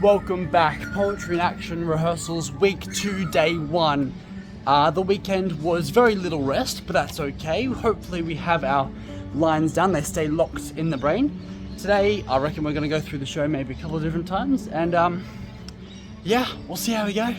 Welcome back. Poetry in Action Rehearsals, week 2, day 1. The weekend was very little rest, but that's okay. Hopefully we have our lines down, they stay locked in the brain. Today, I reckon we're going to go through the show maybe a couple of different times, and yeah, we'll see how we go.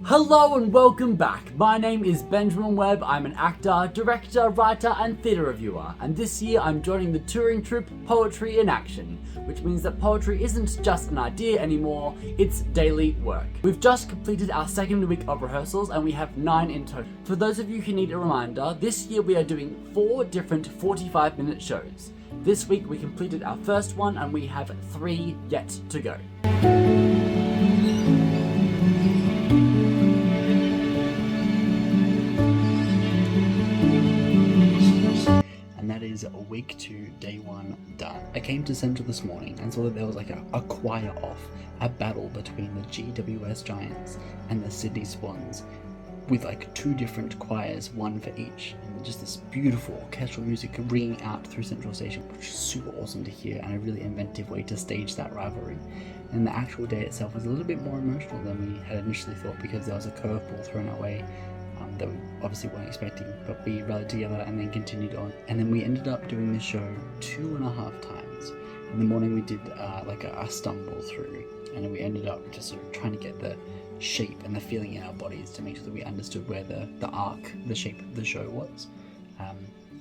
Hello and welcome back. My name is Benjamin Webb. I'm an actor, director, writer and theatre reviewer, and this year I'm joining the touring troupe Poetry in Action, which means that poetry isn't just an idea anymore, it's daily work. We've just completed our second week of rehearsals and we have 9 in total. For those of you who need a reminder, this year we are doing 4 different 45-minute shows. This week we completed our first one and we have 3 yet to go. Is week 2, day 1 done. I came to Central this morning and saw that there was like a choir off, a battle between the GWS Giants and the Sydney Swans, with like 2 different choirs, one for each, and just this beautiful orchestral music ringing out through Central Station, which is super awesome to hear and a really inventive way to stage that rivalry. And the actual day itself was a little bit more emotional than we had initially thought, because there was a curveball thrown our way that we obviously weren't expecting, but we rallied together and then continued on. And then we ended up doing the show 2.5 times. In the morning we did like a stumble through, and then we ended up just sort of trying to get the shape and the feeling in our bodies to make sure that we understood where the arc, the shape of the show was.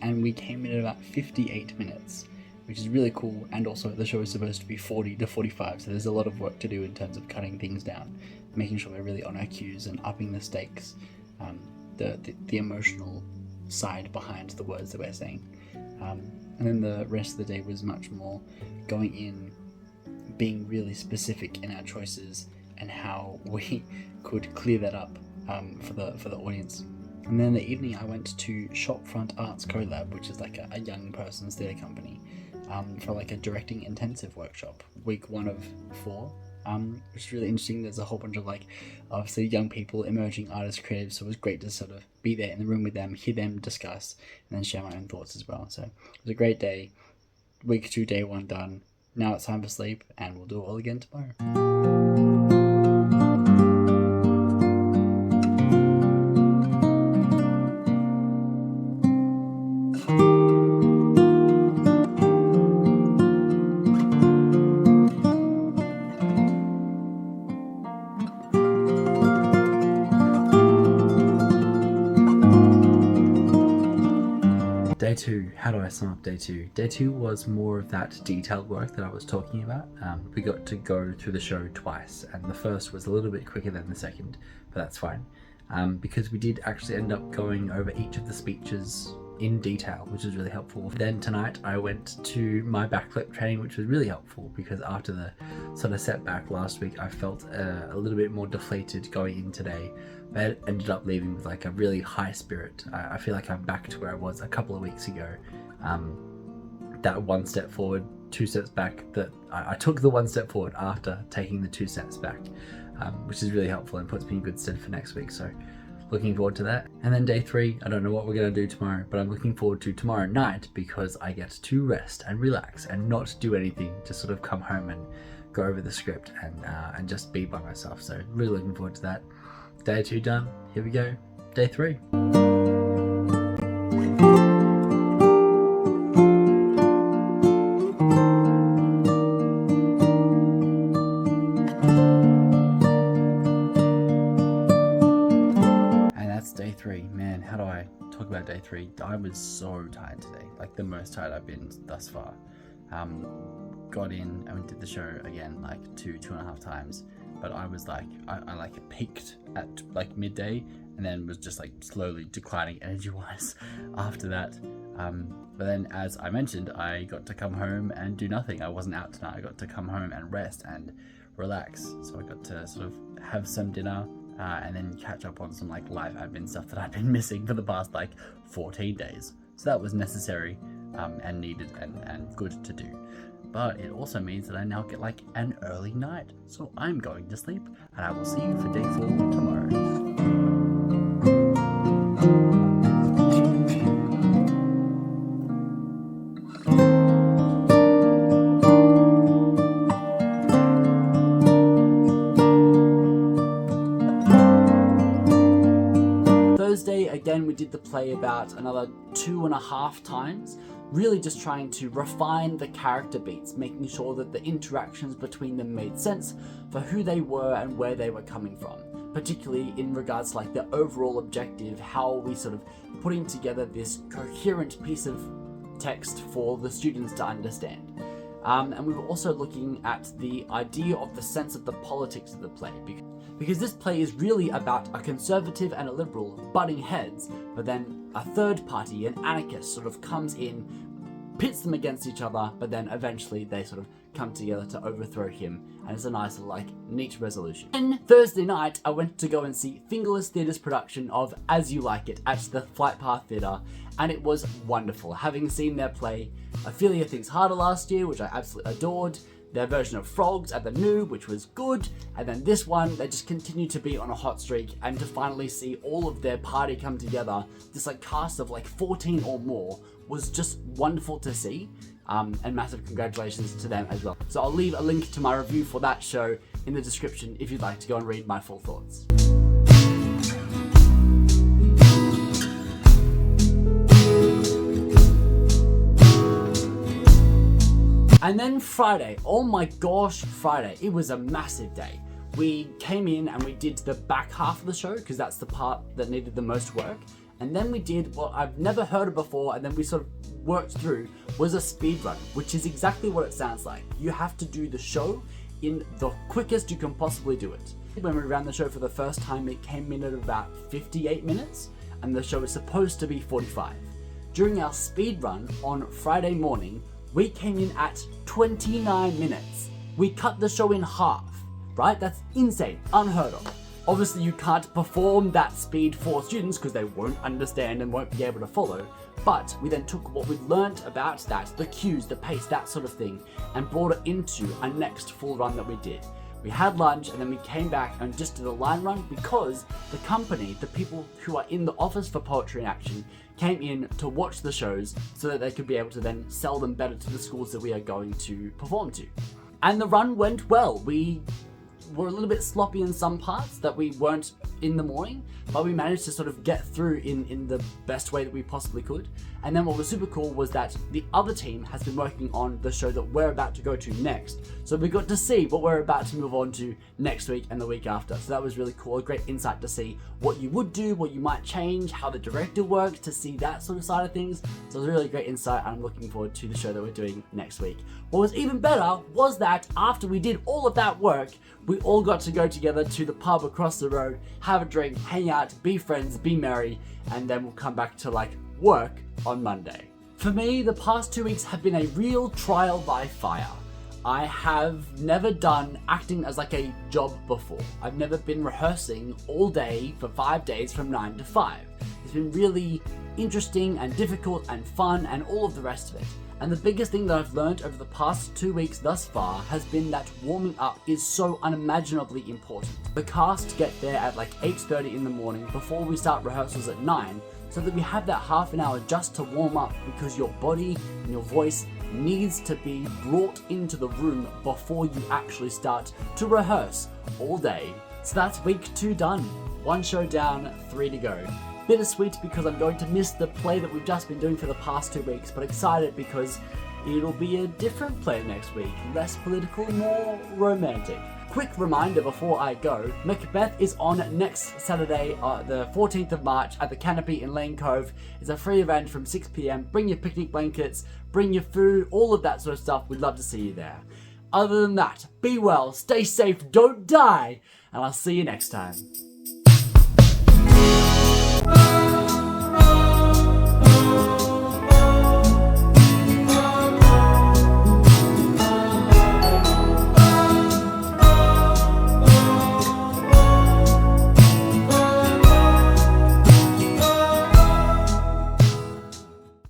And we came in at about 58 minutes, which is really cool, and also the show is supposed to be 40 to 45, so there's a lot of work to do in terms of cutting things down, making sure we're really on our cues and upping the stakes. The emotional side behind the words that we're saying. And then the rest of the day was much more going in, being really specific in our choices and how we could clear that up for the audience. And then in the evening I went to Shopfront Arts Collab, which is like a young person's theatre company, for like a directing intensive workshop, week 1 of 4. Which is really interesting. There's a whole bunch of like obviously young people, emerging artists, creatives, so it was great to sort of be there in the room with them, hear them discuss, and then share my own thoughts as well. So it was a great day. Week 2, day 1 done. Now it's time for sleep, and we'll do it all again tomorrow. Day 2, how do I sum up day 2? Day 2 was more of that detailed work that I was talking about. We got to go through the show twice, and the first was a little bit quicker than the second, but that's fine. Because we did actually end up going over each of the speeches in detail, which was really helpful. Then tonight I went to my backflip training, which was really helpful, because after the sort of setback last week, I felt a little bit more deflated going in today. I ended up leaving with like a really high spirit. I feel like I'm back to where I was a couple of weeks ago. That 1 step forward, 2 steps back, that I took the 1 step forward after taking the 2 steps back, which is really helpful and puts me in good stead for next week. So looking forward to that. And then day 3, I don't know what we're going to do tomorrow, but I'm looking forward to tomorrow night, because I get to rest and relax and not do anything, just sort of come home and go over the script and just be by myself. So really looking forward to that. Day 2 done, here we go, day 3. And that's day 3, man, how do I talk about day 3? I was so tired today, like the most tired I've been thus far. Got in and we did the show again like 2.5 times. But I was like, I like peaked at like midday, and then was just like slowly declining energy-wise after that. But then, as I mentioned, I got to come home and do nothing. I wasn't out tonight. I got to come home and rest and relax. So I got to sort of have some dinner and then catch up on some like live admin stuff that I've been missing for the past like 14 days. So that was necessary and needed and good to do. but it also means that I now get like an early night. So I'm going to sleep, and I will see you for day 4 tomorrow. Thursday, again, we did the play about another 2.5 times, really just trying to refine the character beats, making sure that the interactions between them made sense for who they were and where they were coming from, particularly in regards to like the overall objective, how we sort of putting together this coherent piece of text for the students to understand. And we were also looking at the idea of the sense of the politics of the play, because this play is really about a conservative and a liberal butting heads, but then a third party, an anarchist, sort of comes in, pits them against each other, but then eventually they sort of come together to overthrow him, and it's a nice little, like, neat resolution. Then Thursday night, I went to go and see Fingerless Theatre's production of As You Like It at the Flight Path Theatre, and it was wonderful. Having seen their play Ophelia Thinks Harder last year, which I absolutely adored, their version of Frogs at the Noob, which was good, and then this one, they just continue to be on a hot streak, and to finally see all of their party come together, this like cast of like 14 or more, was just wonderful to see, and massive congratulations to them as well. So I'll leave a link to my review for that show in the description if you'd like to go and read my full thoughts. And then Friday, oh my gosh, Friday, it was a massive day. We came in and we did the back half of the show, because that's the part that needed the most work. And then we did what I've never heard of before, and then we sort of worked through, was a speed run, which is exactly what it sounds like. You have to do the show in the quickest you can possibly do it. When we ran the show for the first time, it came in at about 58 minutes, and the show is supposed to be 45. During our speed run on Friday morning, we came in at 29 minutes. We cut the show in half, right? That's insane, unheard of. Obviously you can't perform that speed for students because they won't understand and won't be able to follow, but we then took what we'd learnt about that, the cues, the pace, that sort of thing, and brought it into our next full run that we did. We had lunch and then we came back and just did a line run, because the company, the people who are in the office for Poetry in Action, came in to watch the shows so that they could be able to then sell them better to the schools that we are going to perform to. And the run went well. We were a little bit sloppy in some parts that we weren't in the morning, but we managed to sort of get through in the best way that we possibly could. And then what was super cool was that the other team has been working on the show that we're about to go to next. So we got to see what we're about to move on to next week and the week after. So that was really cool, a great insight to see what you would do, what you might change, how the director worked, to see that sort of side of things. So it was a really great insight, and I'm looking forward to the show that we're doing next week. What was even better was that after we did all of that work, we all got to go together to the pub across the road, have a drink, hang out, be friends, be merry, and then we'll come back to like work on Monday. For me, the past 2 weeks have been a real trial by fire. I have never done acting as like a job before. I've never been rehearsing all day for 5 days from 9 to 5. It's been really interesting and difficult and fun and all of the rest of it. And the biggest thing that I've learned over the past 2 weeks thus far has been that warming up is so unimaginably important. The cast get there at like 8:30 in the morning before we start rehearsals at 9, so that we have that half an hour just to warm up, because your body and your voice needs to be brought into the room before you actually start to rehearse all day. So that's week 2 done. 1 show down, 3 to go. Bittersweet because I'm going to miss the play that we've just been doing for the past 2 weeks, but excited because it'll be a different play next week, less political, more romantic. Quick reminder before I go, Macbeth is on next Saturday, the 14th of March at the Canopy in Lane Cove. It's a free event from 6 PM. Bring your picnic blankets, bring your food, all of that sort of stuff. We'd love to see you there. Other than that, be well, stay safe, don't die, and I'll see you next time.